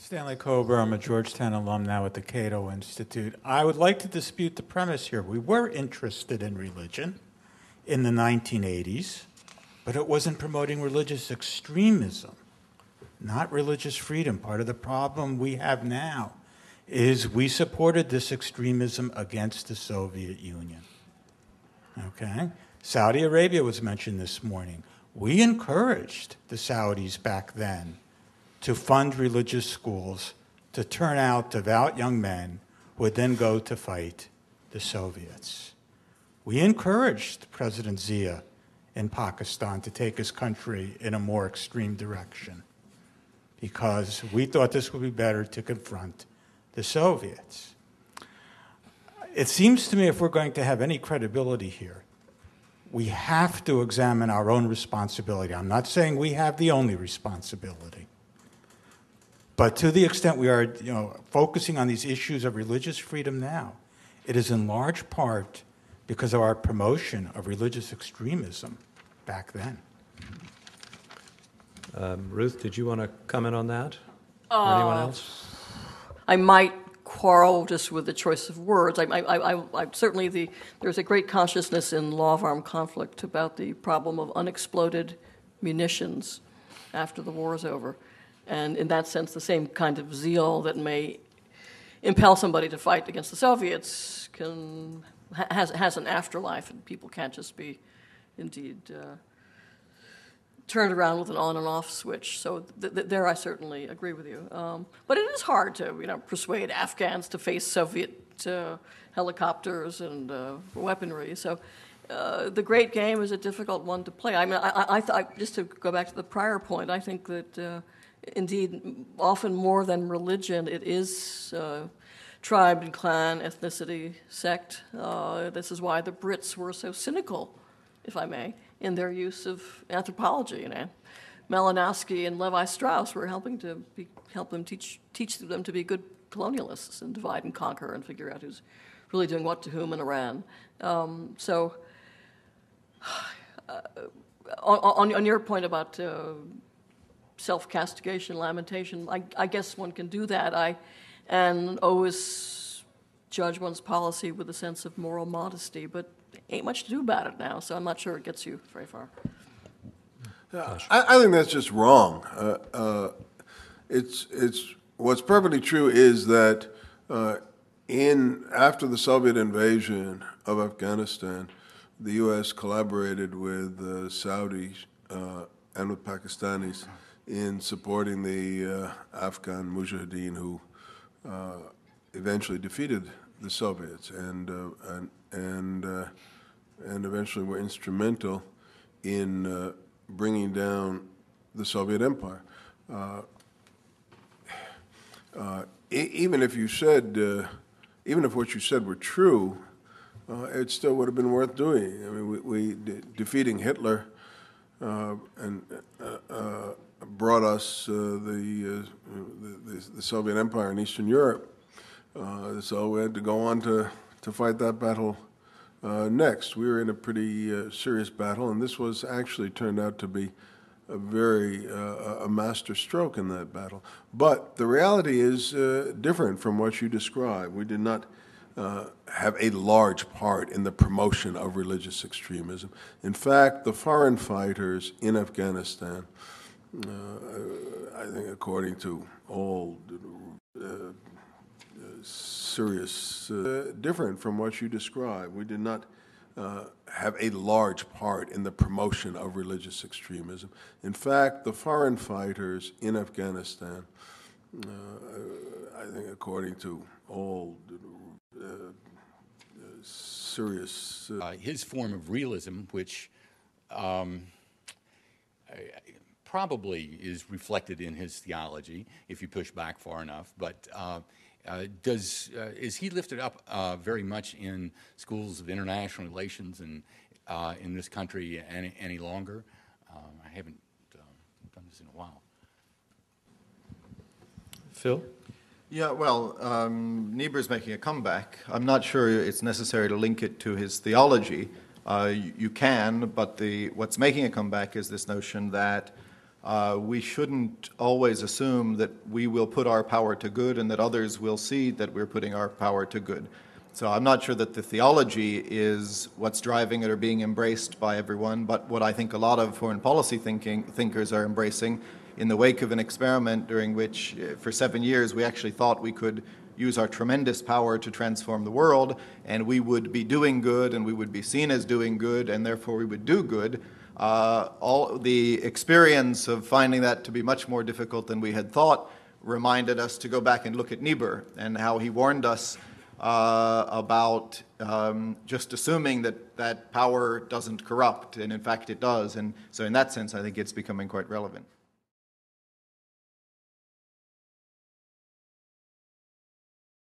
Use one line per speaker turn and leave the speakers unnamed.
Stanley Kober, I'm a Georgetown alum now at the Cato Institute. I would like to dispute the premise here. We were interested in religion in the 1980s, but it wasn't promoting religious extremism, not religious freedom. Part of the problem we have now is we supported this extremism against the Soviet Union. Okay? Saudi Arabia was mentioned this morning. We encouraged the Saudis back then to fund religious schools to turn out devout young men who would then go to fight the Soviets. We encouraged President Zia in Pakistan to take his country in a more extreme direction because we thought this would be better to confront the Soviets. It seems to me if we're going to have any credibility here, we have to examine our own responsibility. I'm not saying we have the only responsibility. But to the extent we are focusing on these issues of religious freedom now, it is in large part because of our promotion of religious extremism back then.
Ruth, did you want to comment on that? Or anyone else?
I might quarrel just with the choice of words. I certainly there's a great consciousness in law of armed conflict about the problem of unexploded munitions after the war is over. And in that sense, the same kind of zeal that may impel somebody to fight against the Soviets has an afterlife, and people can't just be, indeed, turned around with an on and off switch. So there, I certainly agree with you. But it is hard to, persuade Afghans to face Soviet helicopters and weaponry. So the great game is a difficult one to play. I mean, I just to go back to the prior point, I think that. Indeed, often more than religion, it is tribe and clan, ethnicity, sect. This is why the Brits were so cynical, if I may, in their use of anthropology. Malinowski and Levi Strauss were help them teach them to be good colonialists and divide and conquer and figure out who's really doing what to whom in Iran. On your point about self-castigation, lamentation, I guess one can do that. And always judge one's policy with a sense of moral modesty, but ain't much to do about it now, so I'm not sure it gets you very far.
I think that's just wrong. It's what's perfectly true is that after the Soviet invasion of Afghanistan, the U.S. collaborated with the Saudis and with Pakistanis in supporting the Afghan Mujahideen who eventually defeated the Soviets and eventually were instrumental in bringing down the Soviet Empire. Even if what you said were true, it still would have been worth doing. I mean, defeating Hitler brought us the Soviet Empire in Eastern Europe. So we had to go on to fight that battle next. We were in a pretty serious battle, and this was actually turned out to be a master stroke in that battle. But the reality is different from what you described. We did not have a large part in the promotion of religious extremism. In fact, the foreign fighters in Afghanistan, I think according to all serious, different from what you described. We did not have a large part in the promotion of religious extremism. In fact, the foreign fighters in Afghanistan, I think according to all serious...
his form of realism, which probably is reflected in his theology, if you push back far enough, but is he lifted up very much in schools of international relations and in this country any longer? I haven't done this in a while.
Phil?
Yeah, well, Niebuhr's making a comeback. I'm not sure it's necessary to link it to his theology. You can, but what's making a comeback is this notion that we shouldn't always assume that we will put our power to good and that others will see that we're putting our power to good. So I'm not sure that the theology is what's driving it or being embraced by everyone, but what I think a lot of foreign policy thinkers are embracing in the wake of an experiment during which, for 7 years, we actually thought we could use our tremendous power to transform the world, and we would be doing good, and we would be seen as doing good, and therefore we would do good. All the experience of finding that to be much more difficult than we had thought reminded us to go back and look at Niebuhr and how he warned us about just assuming that power doesn't corrupt, and in fact it does. And so in that sense, I think it's becoming quite relevant.